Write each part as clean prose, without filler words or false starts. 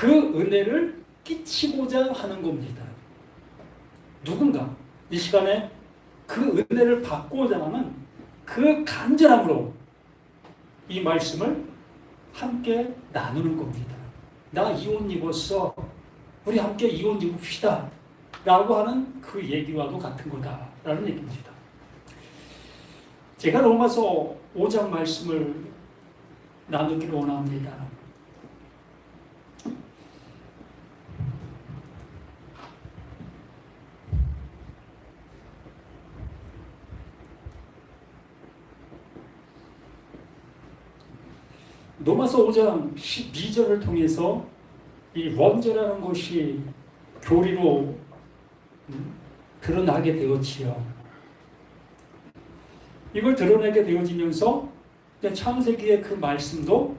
그 은혜를 끼치고자 하는 겁니다. 누군가 이 시간에 그 은혜를 받고자 하는 그 간절함으로 이 말씀을 함께 나누는 겁니다. 나 이 옷 입었어. 우리 함께 이 옷 입읍시다. 라고 하는 그 얘기와도 같은 거다라는 얘기입니다. 제가 로마서 5장 말씀을 나누기를 원합니다. 로마서 5장 12절을 통해서 이 원죄라는 것이 교리로 드러나게 되었지요. 이걸 드러내게 되어지면서 창세기의 그 말씀도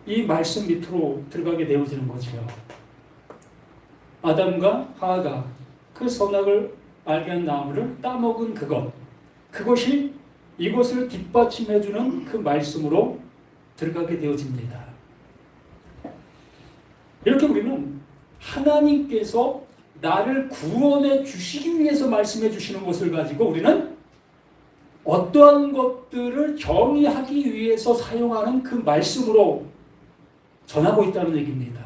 이 말씀 밑으로 들어가게 되어지는 거죠. 아담과 하와가 그 선악을 알게 한 나무를 따먹은 그것이 이것을 뒷받침해주는 그 말씀으로 들어가게 되어집니다. 이렇게 우리는 하나님께서 나를 구원해 주시기 위해서 말씀해 주시는 것을 가지고 우리는 어떠한 것들을 정의하기 위해서 사용하는 그 말씀으로 전하고 있다는 얘기입니다.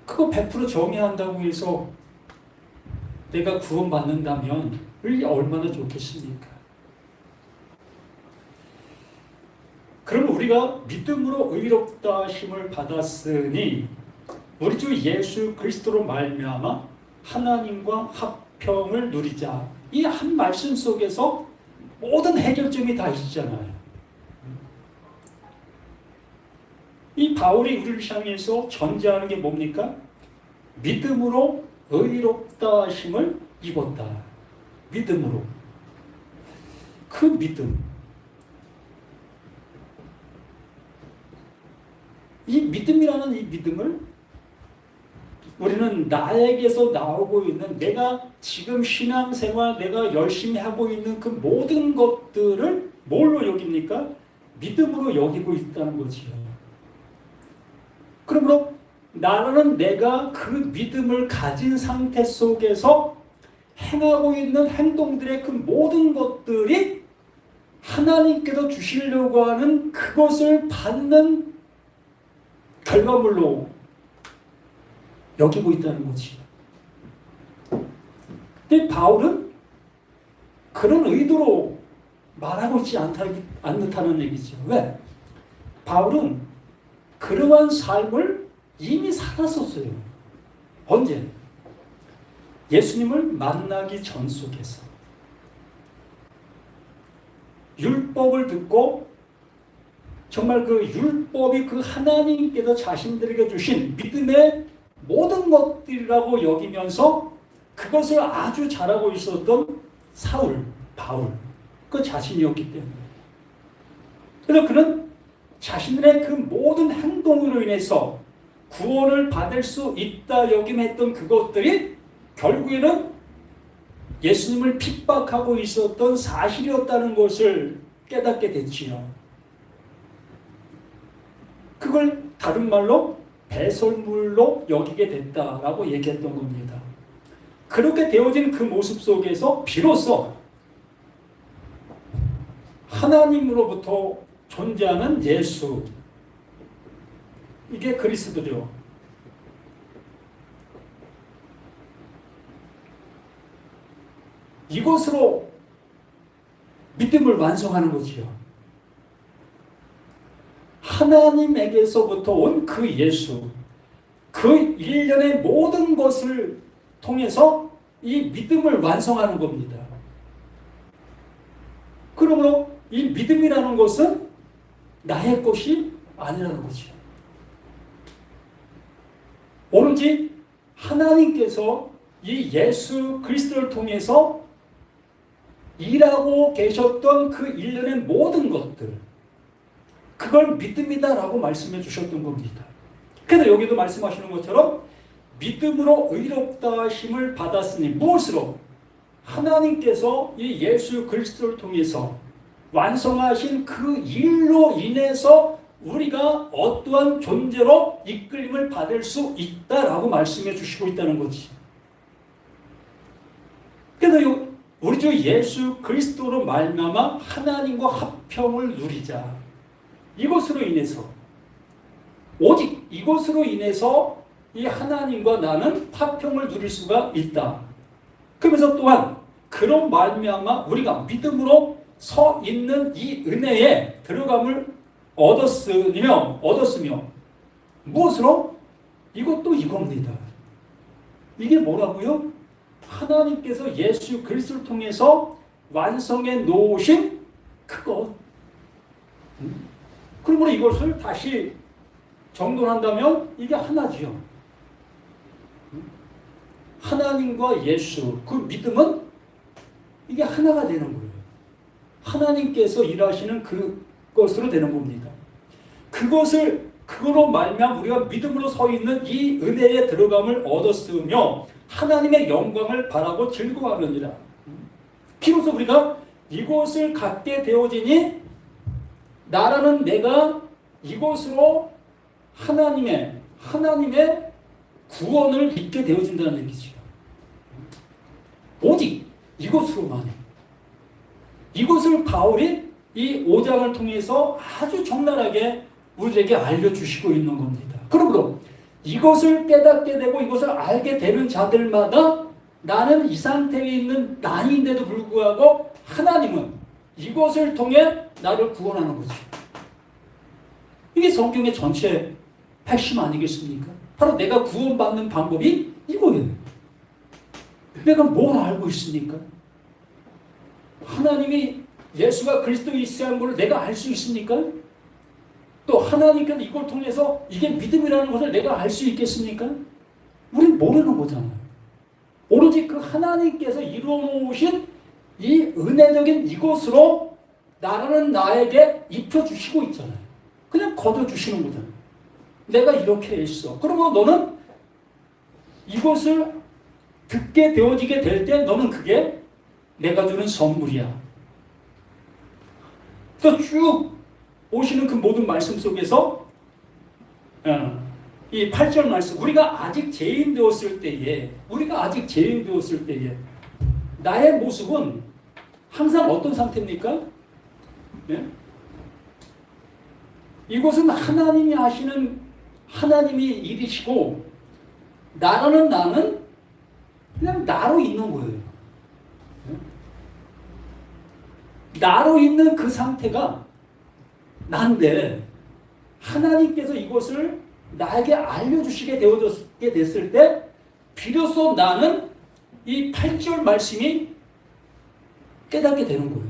그거 100% 정의한다고 해서 내가 구원받는다면 얼마나 좋겠습니까? 그럼 우리가 믿음으로 의롭다 하심을 받았으니 우리 주 예수 그리스도로 말미암아 하나님과 화평을 누리자. 이 한 말씀 속에서 모든 해결점이 다 있잖아요. 이 바울이 우리를 향해서 전제하는 게 뭡니까? 믿음으로 의롭다 하심을 입었다. 믿음으로. 그 믿음. 이 믿음이라는 이 믿음을 우리는 나에게서 나오고 있는 내가 지금 신앙생활 내가 열심히 하고 있는 그 모든 것들을 뭘로 여깁니까? 믿음으로 여기고 있다는 거지요. 그러므로 나는 내가 그 믿음을 가진 상태 속에서 행하고 있는 행동들의 그 모든 것들이 하나님께서 주시려고 하는 그것을 받는 결과물로 여기고 있다는 거지. 근데 바울은 그런 의도로 말하고 있지 않다는 얘기죠. 왜? 바울은 그러한 삶을 이미 살았었어요. 언제? 예수님을 만나기 전 속에서. 율법을 듣고 정말 그 율법이 그 하나님께서 자신들에게 주신 믿음의 모든 것들이라고 여기면서 그것을 아주 잘하고 있었던 바울 그 자신이었기 때문에. 그래서 그는 자신의 그 모든 행동으로 인해서 구원을 받을 수 있다 여김했던 그것들이 결국에는 예수님을 핍박하고 있었던 사실이었다는 것을 깨닫게 됐지요. 그걸 다른 말로 배설물로 여기게 됐다라고 얘기했던 겁니다. 그렇게 되어진 그 모습 속에서 비로소 하나님으로부터 존재하는 예수, 이게 그리스도죠. 이것으로 믿음을 완성하는 거지요. 하나님에게서부터 온 그 예수, 그 일련의 모든 것을 통해서 이 믿음을 완성하는 겁니다. 그러므로 이 믿음이라는 것은 나의 것이 아니라는 거죠. 오로지 하나님께서 이 예수 그리스도를 통해서 일하고 계셨던 그 일련의 모든 것들, 그걸 믿음이다라고 말씀해 주셨던 겁니다. 그래서 여기도 말씀하시는 것처럼 믿음으로 의롭다 하심을 받았으니 무엇으로? 하나님께서 이 예수 그리스도를 통해서 완성하신 그 일로 인해서 우리가 어떠한 존재로 이끌림을 받을 수 있다라고 말씀해 주시고 있다는 거지. 그래서 우리 주 예수 그리스도로 말미암아 하나님과 화평을 누리자. 이것으로 인해서, 오직 이것으로 인해서 이 하나님과 나는 화평을 누릴 수가 있다. 그러면서 또한 그런 말미암아 우리가 믿음으로 서 있는 이 은혜에 들어감을 얻었으며 무엇으로? 이것도 이겁니다. 이게 뭐라고요? 하나님께서 예수 그리스도를 통해서 완성해 놓으신 그것. 그러므로 이것을 다시 정돈한다면 이게 하나지요. 하나님과 예수, 그 믿음은 이게 하나가 되는 거예요. 하나님께서 일하시는 그것으로 되는 겁니다. 그거로 말미암아 우리가 믿음으로 서 있는 이 은혜에 들어감을 얻었으며 하나님의 영광을 바라고 즐거워하느니라. 비로소 우리가 이곳을 갖게 되어지니 나라는 내가 이곳으로 하나님의 구원을 입게 되어진다는 얘기죠. 오직 이곳으로만. 이것을 바울이 이 5장을 통해서 아주 적나라하게 우리에게 알려주시고 있는 겁니다. 그러므로 이것을 깨닫게 되고 이것을 알게 되는 자들마다 나는 이 상태에 있는 나인데도 불구하고 하나님은 이것을 통해 나를 구원하는 거죠. 이게 성경의 전체 핵심 아니겠습니까? 바로 내가 구원받는 방법이 이거예요. 내가 뭘 알고 있습니까? 하나님이 예수가 그리스도이시라는 것을 내가 알 수 있습니까? 또 하나님께서 이걸 통해서 이게 믿음이라는 것을 내가 알 수 있겠습니까? 우린 모르는 거잖아요. 오로지 그 하나님께서 이루어놓으신 이 은혜적인 이것으로 나라는 나에게 입혀주시고 있잖아요. 그냥 걷어주시는 거잖아요. 내가 이렇게 했어. 그러면 너는 이것을 듣게 되어지게 될 때 너는 그게 내가 주는 선물이야. 또 쭉 오시는 그 모든 말씀 속에서 이 8절 말씀, 우리가 아직 죄인 되었을 때에 나의 모습은 항상 어떤 상태입니까? 네? 이것은 하나님이 하시는 하나님이 일이시고 나라는 나는 그냥 나로 있는 거예요. 네? 나로 있는 그 상태가 난데 하나님께서 이것을 나에게 알려주시게 되어졌게 됐을 때 비로소 나는 이 8절 말씀이 깨닫게 되는 거예요.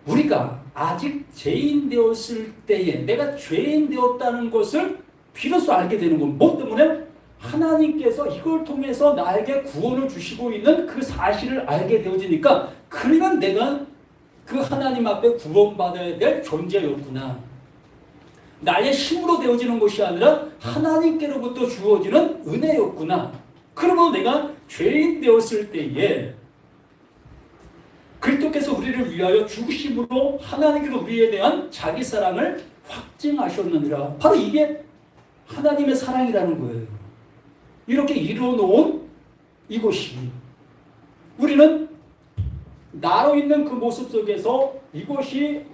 우리가 아직 죄인 되었을 때에 내가 죄인 되었다는 것을 비로소 알게 되는 건 뭐 때문에? 하나님께서 이걸 통해서 나에게 구원을 주시고 있는 그 사실을 알게 되어지니까 그러면 내가 그 하나님 앞에 구원받아야 될 존재였구나. 나의 힘으로 되어지는 것이 아니라 하나님께로부터 주어지는 은혜였구나. 그러면 내가 죄인 되었을 때에 그리스도께서 우리를 위하여 죽으심으로 하나님께서 우리에 대한 자기 사랑을 확증하셨느니라. 바로 이게 하나님의 사랑이라는 거예요. 이렇게 이루어놓은 이것이 우리는 나로 있는 그 모습 속에서 이것이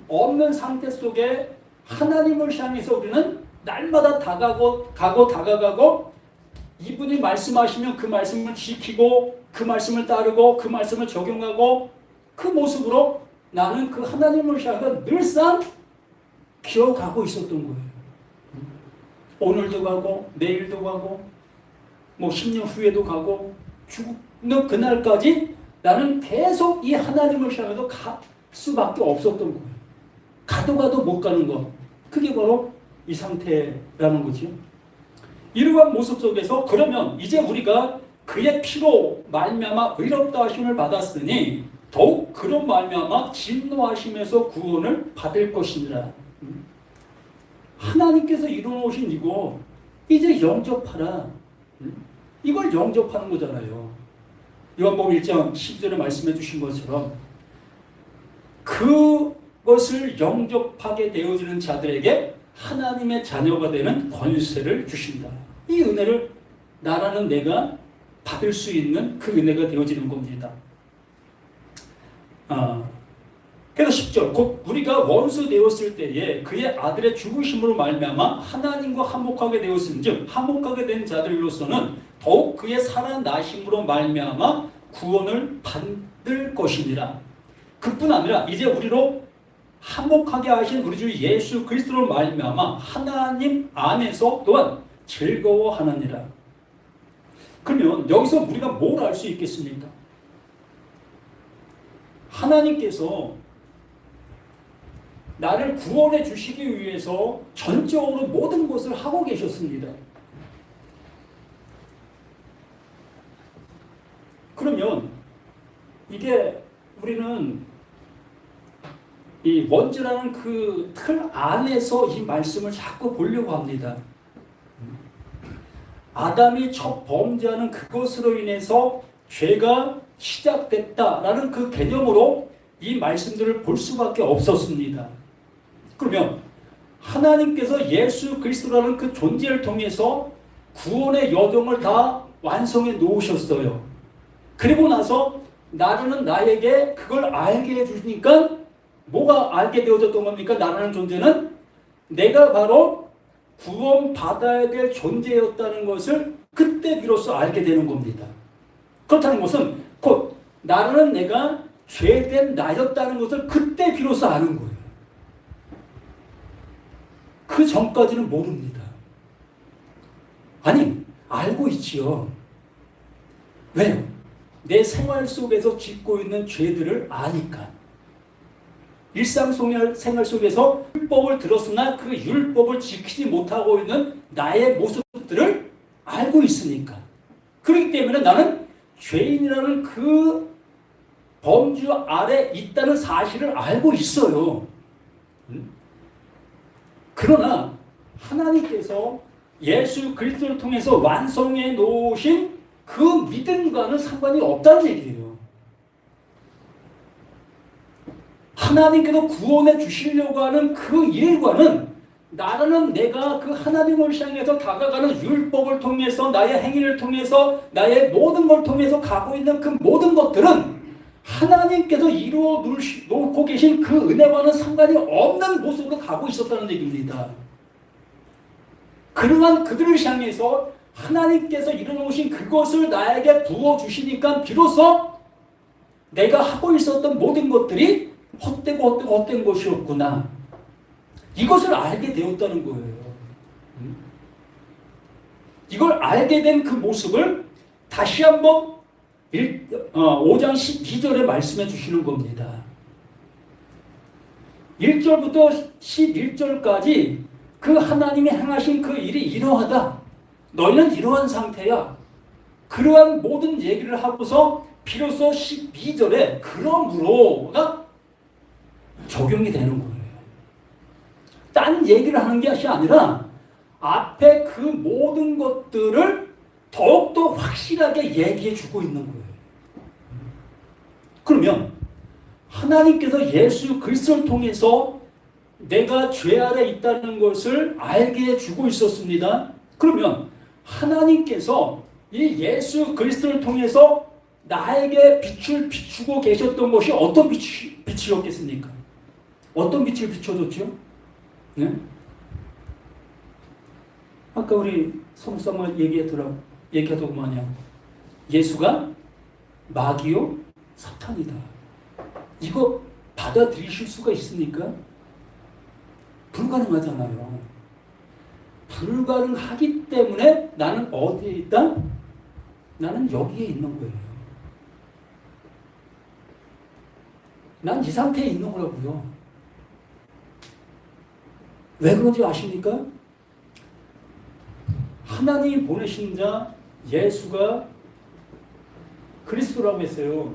없는 상태 속에 하나님을 향해서 우리는 날마다 다가가고 이분이 말씀하시면 그 말씀을 지키고 그 말씀을 따르고 그 말씀을 적용하고 그 모습으로 나는 그 하나님을 향해서 늘상 기어가고 있었던 거예요. 오늘도 가고 내일도 가고 뭐 10년 후에도 가고 죽는 그날까지 나는 계속 이 하나님을 향해서 갈 수밖에 없었던 거예요. 가도 못 가는 것. 그게 바로 이 상태라는 거죠. 이러한 모습 속에서 그러면 이제 우리가 그의 피로 말미암아 의롭다 하심을 받았으니 더욱 그런 말미암아 진노하심에서 구원을 받을 것이니라. 하나님께서 이루어놓으신 이거 이제 영접하라. 이걸 영접하는 거잖아요. 요한복음 1장 12절에 말씀해 주신 것처럼 그 것을 영접하게 되어지는 자들에게 하나님의 자녀가 되는 권세를 주신다. 이 은혜를 나라는 내가 받을 수 있는 그 은혜가 되어지는 겁니다. 그래서 10절 곧 우리가 원수 되었을 때에 그의 아들의 죽으심으로 말미암아 하나님과 화목하게 되었은즉 화목하게 된 자들로서는 더욱 그의 살아나심으로 말미암아 구원을 받을 것이니라. 그뿐 아니라 이제 우리로 화목하게 하신 우리 주 예수 그리스도로 말미암아 하나님 안에서 또한 즐거워하느니라. 그러면 여기서 우리가 뭘 알 수 있겠습니까? 하나님께서 나를 구원해 주시기 위해서 전적으로 모든 것을 하고 계셨습니다. 그러면 이게 우리는 이 원죄라는 그 틀 안에서 이 말씀을 자꾸 보려고 합니다. 아담이 첫 범죄하는 그것으로 인해서 죄가 시작됐다라는 그 개념으로 이 말씀들을 볼 수밖에 없었습니다. 그러면 하나님께서 예수 그리스도라는 그 존재를 통해서 구원의 여정을 다 완성해 놓으셨어요. 그리고 나서 나라는 나에게 그걸 알게 해주니까 뭐가 알게 되어졌던 겁니까? 나라는 존재는 내가 바로 구원받아야 될 존재였다는 것을 그때 비로소 알게 되는 겁니다. 그렇다는 것은 곧 나라는 내가 죄된 나였다는 것을 그때 비로소 아는 거예요. 그 전까지는 모릅니다. 아니, 알고 있지요. 왜요? 내 생활 속에서 짓고 있는 죄들을 아니까. 일상생활 속에서 율법을 들었으나 그 율법을 지키지 못하고 있는 나의 모습들을 알고 있으니까. 그렇기 때문에 나는 죄인이라는 그 범주 아래 있다는 사실을 알고 있어요. 그러나 하나님께서 예수 그리스도를 통해서 완성해 놓으신 그 믿음과는 상관이 없다는 얘기예요. 하나님께서 구원해 주시려고 하는 그 일과는 나라는 내가 그 하나님을 향해서 다가가는 율법을 통해서 나의 행위를 통해서 나의 모든 걸 통해서 가고 있는 그 모든 것들은 하나님께서 이루어 놓고 계신 그 은혜와는 상관이 없는 모습으로 가고 있었다는 얘기입니다. 그러한 그들을 향해서 하나님께서 이루어놓으신 그것을 나에게 부어주시니까 비로소 내가 하고 있었던 모든 것들이 헛된 것이었구나. 이것을 알게 되었다는 거예요. 이걸 알게 된 그 모습을 다시 한번 5장 12절에 말씀해 주시는 겁니다. 1절부터 11절까지 그 하나님이 행하신 그 일이 이러하다. 너희는 이러한 상태야. 그러한 모든 얘기를 하고서 비로소 12절에 그러므로가 적용이 되는 거예요. 딴 얘기를 하는 것이 아니라 앞에 그 모든 것들을 더욱더 확실하게 얘기해 주고 있는 거예요. 그러면 하나님께서 예수 그리스도를 통해서 내가 죄 아래 있다는 것을 알게 해주고 있었습니다. 그러면 하나님께서 이 예수 그리스도를 통해서 나에게 빛을 비추고 계셨던 것이 어떤 빛이었겠습니까? 어떤 빛을 비춰줬죠? 네? 아까 우리 성수함을 얘기하더구만요. 예수가 마귀요 사탄이다. 이거 받아들이실 수가 있습니까? 불가능하잖아요. 불가능하기 때문에 나는 어디에 있다? 나는 여기에 있는 거예요. 난 이 상태에 있는 거라고요. 왜 그런지 아십니까? 하나님이 보내신 자 예수가 그리스도라고 했어요.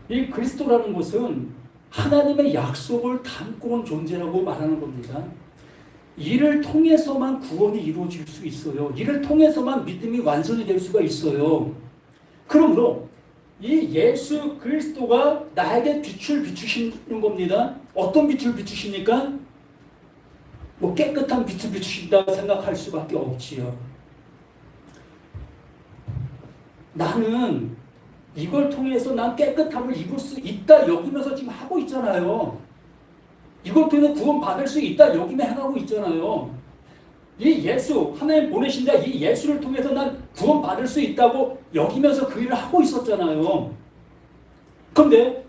이 그리스도라는 것은 하나님의 약속을 담고 온 존재라고 말하는 겁니다. 이를 통해서만 구원이 이루어질 수 있어요. 이를 통해서만 믿음이 완성이 될 수가 있어요. 그러므로 이 예수 그리스도가 나에게 빛을 비추시는 겁니다. 어떤 빛을 비추십니까? 뭐 깨끗한 빛을 비추신다고 생각할 수밖에 없지요. 나는 이걸 통해서 난 깨끗함을 입을 수 있다 여기면서 지금 하고 있잖아요. 이걸 통해서 구원받을 수 있다 여기며 행하고 있잖아요. 이 예수, 하나님 보내신 자 이 예수를 통해서 난 구원받을 수 있다고 여기면서 그 일을 하고 있었잖아요. 그런데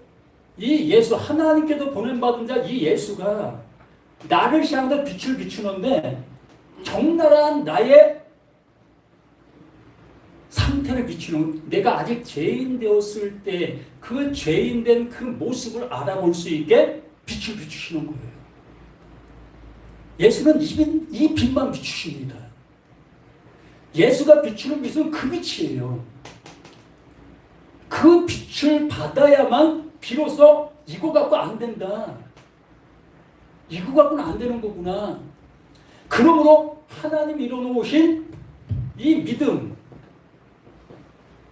이 예수, 하나님께서 보낸받은 자 이 예수가 나를 향해서 빛을 비추는데 적나라한 나의 상태를 비추는, 내가 아직 죄인 되었을 때 그 죄인된 그 모습을 알아볼 수 있게 빛을 비추시는 거예요. 예수는 이 빛만 비추십니다. 예수가 비추는 빛은 그 빛이에요. 그 빛을 받아야만 비로소 이거 갖고 안 된다. 이거 갖고는 안 되는 거구나. 그러므로 하나님이 이뤄놓으신 이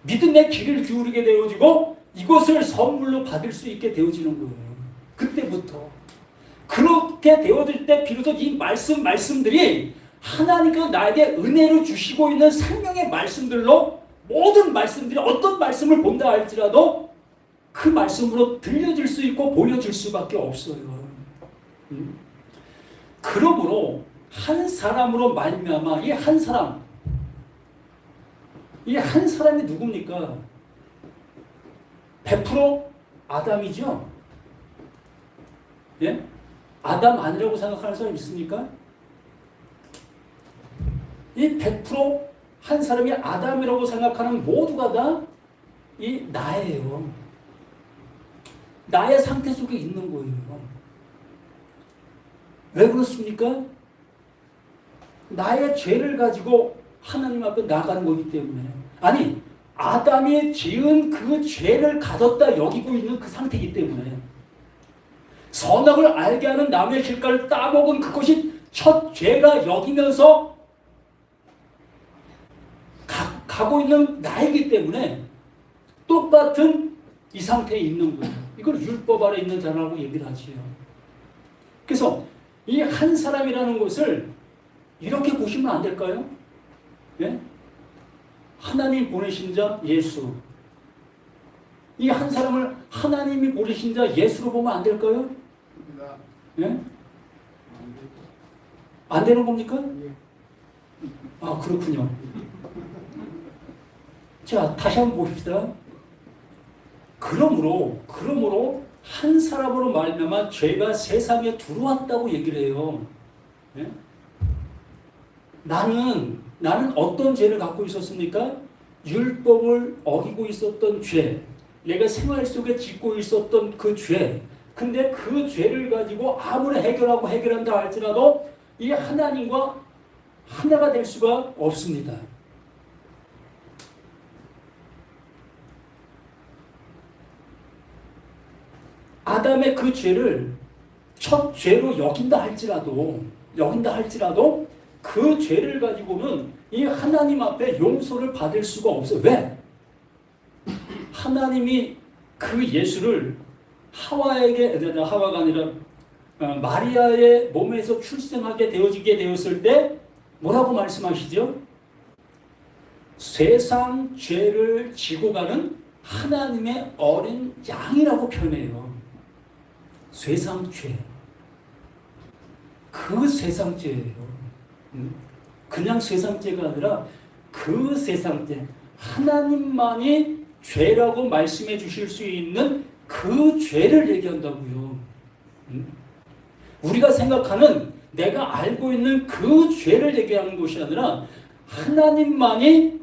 믿음의 귀를 기울이게 되어지고 이것을 선물로 받을 수 있게 되어지는 거예요. 그때부터. 그렇게 되어질 때 비로소 이 말씀들이 하나님께서 나에게 은혜를 주시고 있는 생명의 말씀들로, 모든 말씀들이 어떤 말씀을 본다 할지라도 그 말씀으로 들려질 수 있고 보여질 수밖에 없어요. 그러므로 한 사람으로 말미암아 이 한 사람이 누굽니까? 100% 아담이죠? 예? 아담 아니라고 생각하는 사람 있습니까? 이 100% 한 사람이 아담이라고 생각하는 모두가 다 이 나예요. 나의 상태 속에 있는 거예요. 왜 그렇습니까? 나의 죄를 가지고 하나님 앞에 나가는 거기 때문에. 아니, 아담이 지은 그 죄를 가졌다 여기고 있는 그 상태이기 때문에. 선악을 알게 하는 남의 길가를 따먹은 그것이 첫 죄가 여기면서 가고 있는 나이기 때문에 똑같은 이 상태에 있는 거예요. 이걸 율법 아래 있는 자라고 얘기를 하지요. 그래서 이 한 사람이라는 것을 이렇게 보시면 안 될까요? 예? 하나님 보내신 자 예수. 이 한 사람을 하나님이 보내신 자 예수로 보면 안 될까요? 예? 안 되는 겁니까? 아, 그렇군요. 자, 다시 한번 봅시다. 그러므로 한 사람으로 말미암아 죄가 세상에 들어왔다고 얘기를 해요. 예? 나는 어떤 죄를 갖고 있었습니까? 율법을 어기고 있었던 죄, 내가 생활 속에 짓고 있었던 그 죄. 근데 그 죄를 가지고 아무리 해결한다 할지라도 이 하나님과 하나가 될 수가 없습니다. 아담의 그 죄를 첫 죄로 여긴다 할지라도 그 죄를 가지고는 이 하나님 앞에 용서를 받을 수가 없어요. 왜? 하나님이 그 예수를 하와가 아니라 마리아의 몸에서 출생하게 되어지게 되었을 때 뭐라고 말씀하시죠? 세상 죄를 지고 가는 하나님의 어린 양이라고 표현해요. 세상 죄. 그 세상 죄예요. 그냥 세상 죄가 아니라 그 세상 죄. 하나님만이 죄라고 말씀해 주실 수 있는 그 죄를 얘기한다고요. 우리가 생각하는, 내가 알고 있는 그 죄를 얘기하는 것이 아니라 하나님만이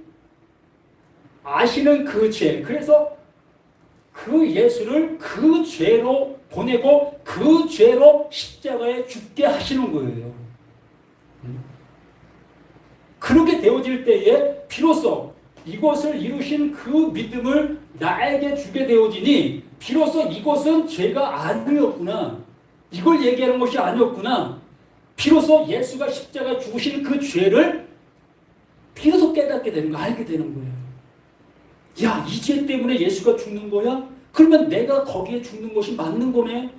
아시는 그 죄. 그래서 그 예수를 그 죄로 보내고 그 죄로 십자가에 죽게 하시는 거예요. 그렇게 되어질 때에 비로소 이것을 이루신 그 믿음을 나에게 주게 되어지니 비로소 이것은 죄가 아니었구나. 이걸 얘기하는 것이 아니었구나. 비로소 예수가 십자가에 죽으신 그 죄를 비로소 깨닫게 되는 거, 알게 되는 거예요. 야, 이 죄 때문에 예수가 죽는 거야? 그러면 내가 거기에 죽는 것이 맞는 거네.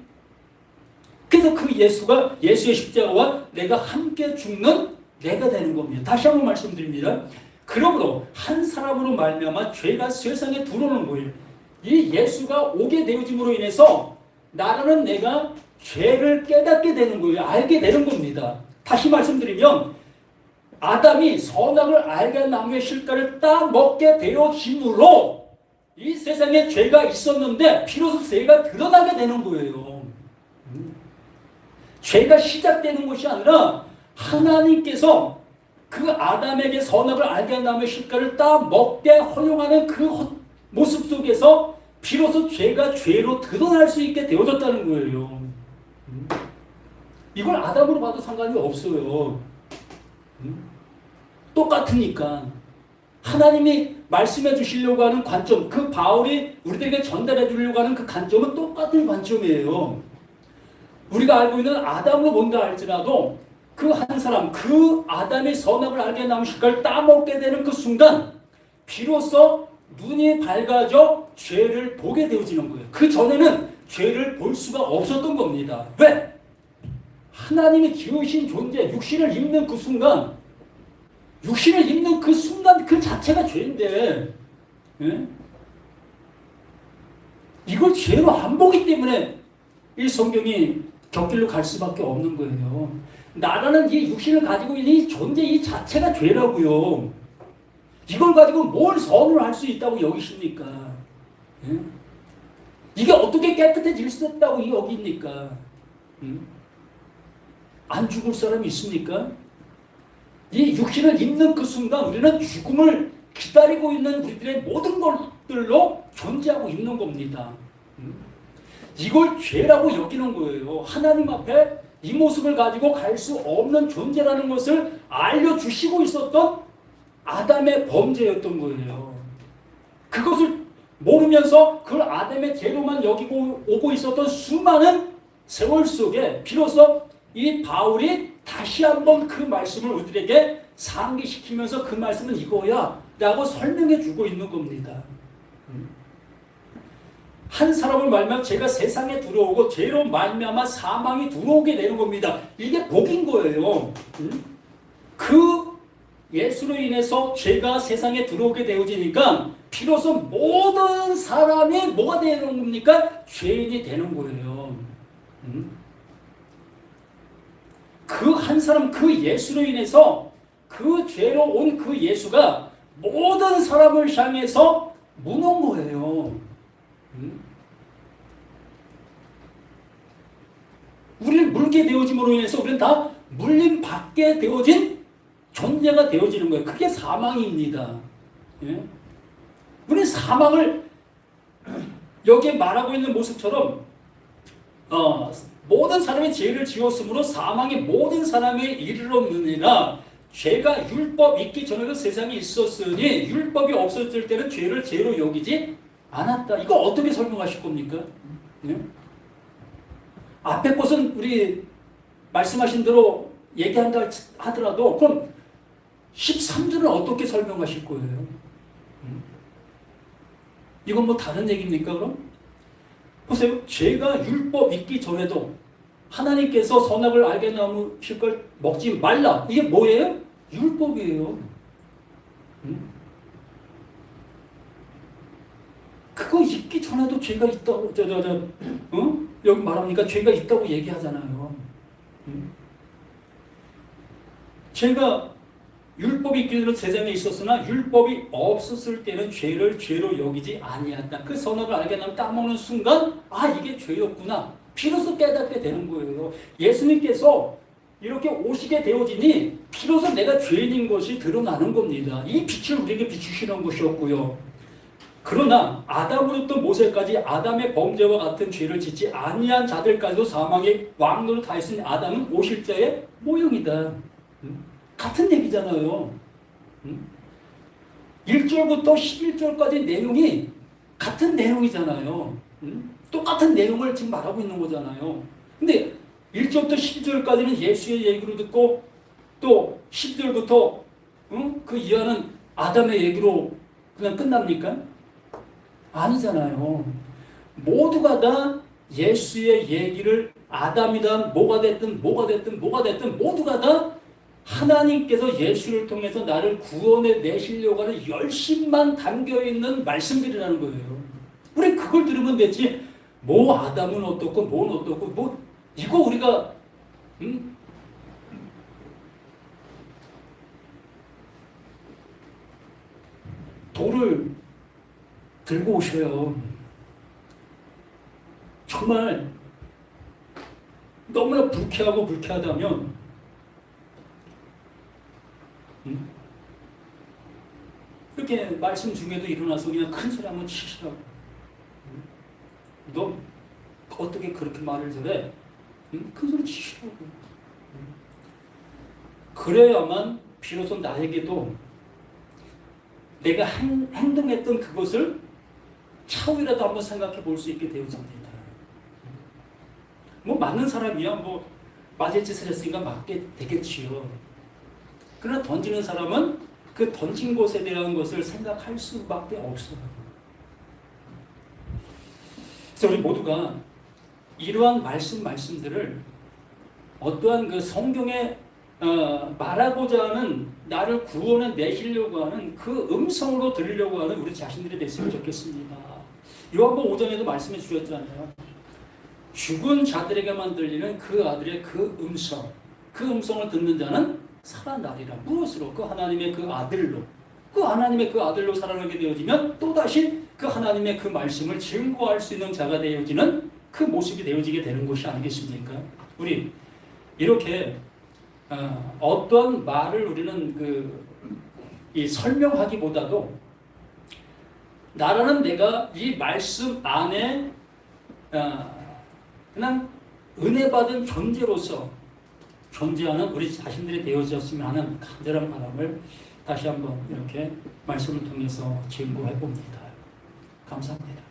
그래서 그 예수가, 예수의 십자가와 내가 함께 죽는 내가 되는 겁니다. 다시 한번 말씀드립니다. 그러므로 한 사람으로 말미암아 죄가 세상에 들어오는 거예요. 이 예수가 오게 되어짐으로 인해서 나라는 내가 죄를 깨닫게 되는 거예요. 알게 되는 겁니다. 다시 말씀드리면 아담이 선악을 알게 나무의 실과를 딱 먹게 되어짐으로 이 세상에 죄가 있었는데 비로소 죄가 드러나게 되는 거예요. 죄가 시작되는 것이 아니라 하나님께서 그 아담에게 선악을 알게 한 나무의 실과를 딱 먹게 허용하는 그 모습 속에서 비로소 죄가 죄로 드러날 수 있게 되어졌다는 거예요. 이걸 아담으로 봐도 상관이 없어요. 똑같으니까. 하나님이 말씀해 주시려고 하는 관점, 그 바울이 우리들에게 전달해 주려고 하는 그 관점은 똑같은 관점이에요. 우리가 알고 있는 아담으로 뭔가 알지라도 그 한 사람, 그 아담의 선악을 알게 남은 실과를 따먹게 되는 그 순간 비로소 눈이 밝아져 죄를 보게 되어지는 거예요. 그 전에는 죄를 볼 수가 없었던 겁니다. 왜? 하나님이 지으신 존재, 육신을 입는 그 순간, 육신을 입는 그 순간 그 자체가 죄인데, 예? 이걸 죄로 안 보기 때문에 이 성경이 곁길로 갈 수밖에 없는 거예요. 나라는 이 육신을 가지고 있는 이 존재 이 자체가 죄라고요. 이걸 가지고 뭘 선을 할 수 있다고 여기십니까? 예? 이게 어떻게 깨끗해질 수 있다고 여기입니까? 안 죽을 사람이 있습니까? 이 육신을 입는 그 순간 우리는 죽음을 기다리고 있는 우리들의 모든 것들로 존재하고 있는 겁니다. 이걸 죄라고 여기는 거예요. 하나님 앞에 이 모습을 가지고 갈 수 없는 존재라는 것을 알려주시고 있었던 아담의 범죄였던 거예요. 그것을 모르면서 그 아담의 죄로만 여기고 오고 있었던 수많은 세월 속에 비로소 이 바울이 다시 한번 그 말씀을 우리들에게 상기시키면서 그 말씀은 이거야 라고 설명해 주고 있는 겁니다. 한 사람을 말미암아 죄가 세상에 들어오고 죄로 말미암아 사망이 들어오게 되는 겁니다. 이게 복인 거예요. 그 예수로 인해서 죄가 세상에 들어오게 되어지니까 비로소 모든 사람이 뭐가 되는 겁니까? 죄인이 되는 거예요. 그 한 사람, 그 예수로 인해서 그 죄로 온 그 예수가 모든 사람을 향해서 무너온 거예요. 우리를 물게 되어짐으로 인해서 우리는 다 물림 받게 되어진 존재가 되어지는 거예요. 그게 사망입니다. 예? 우리는 사망을 여기에 말하고 있는 모습처럼 모든 사람이 죄를 지었으므로 사망이 모든 사람에 이르렀느니라. 죄가 율법 있기 전에도 세상에 있었으니 율법이 없었을 때는 죄를 죄로 여기지 않았다. 이거 어떻게 설명하실 겁니까? 예? 앞에 것은 우리 말씀하신 대로 얘기한다 하더라도 그럼 13절은 어떻게 설명하실 거예요? 이건 뭐 다른 얘기입니까 그럼? 보세요. 죄가 율법 있기 전에도 하나님께서 선악을 알게 나무실 걸 먹지 말라. 이게 뭐예요? 율법이에요. 그거 있기 전에도 죄가 있다고 여기 말합니까? 죄가 있다고 얘기하잖아요. 죄가 율법이 있기 전에 세상에 있었으나 율법이 없었을 때는 죄를 죄로 여기지 아니한다. 그 선악을 알게 되면 따먹는 순간 이게 죄였구나. 비로소 깨닫게 되는 거예요. 예수님께서 이렇게 오시게 되어지니 비로소 내가 죄인인 것이 드러나는 겁니다. 이 빛을 우리에게 비추시는 것이었고요. 그러나 아담으로부터 모세까지 아담의 범죄와 같은 죄를 짓지 아니한 자들까지도 사망의 왕노를 다했으니 아담은 오실 자의 모형이다. 같은 얘기잖아요. 1절부터 11절까지 내용이 같은 내용이잖아요. 똑같은 내용을 지금 말하고 있는 거잖아요. 근데 1절부터 12절까지는 예수의 얘기로 듣고 또 10절부터 그 이하는 아담의 얘기로 그냥 끝납니까? 아니잖아요. 모두가 다 예수의 얘기를 아담이든 뭐가 됐든 모두가 다 하나님께서 예수를 통해서 나를 구원해 내시려고 하는 열심만 담겨있는 말씀들이라는 거예요. 우리 그걸 들으면 되지. 뭐 아담은 어떻고 뭐는 어떻고 뭐 이거 우리가 돌을 들고 오셔요. 정말 너무나 불쾌하다면 이렇게 말씀 중에도 일어나서 그냥 큰 소리 한번 치시라고. 너 어떻게 그렇게 말을 잘해? 큰 소리 치시라고. 그래야만 비로소 나에게도 내가 행동했던 그것을 차후이라도 한번 생각해 볼 수 있게 되어집니다. 뭐 맞는 사람이야. 뭐 맞을 짓을 했으니까 맞게 되겠지요. 그러나 던지는 사람은 그 던진 것에 대한 것을 생각할 수밖에 없어요. 그래서 우리 모두가 이러한 말씀들을 어떠한 그 성경에 말하고자 하는 나를 구원해 내시려고 하는 그 음성으로 들으려고 하는 우리 자신들이 됐으면 좋겠습니다. 요한복음 5장에도 말씀해 주셨잖아요. 죽은 자들에게만 들리는 그 아들의 그 음성을 듣는 자는 살아나리라. 무엇으로? 그 하나님의 그 아들로 살아나게 되어지면 또다시 그 하나님의 그 말씀을 증거할 수 있는 자가 되어지는 그 모습이 되어지게 되는 것이 아니겠습니까? 우리 이렇게 어떤 말을 우리는 이 설명하기보다도 나라는 내가 이 말씀 안에 그냥 은혜 받은 존재로서 존재하는 우리 자신들이 되어졌으면 하는 간절한 바람을 다시 한번 이렇게 말씀을 통해서 증거해 봅니다. 감사합니다.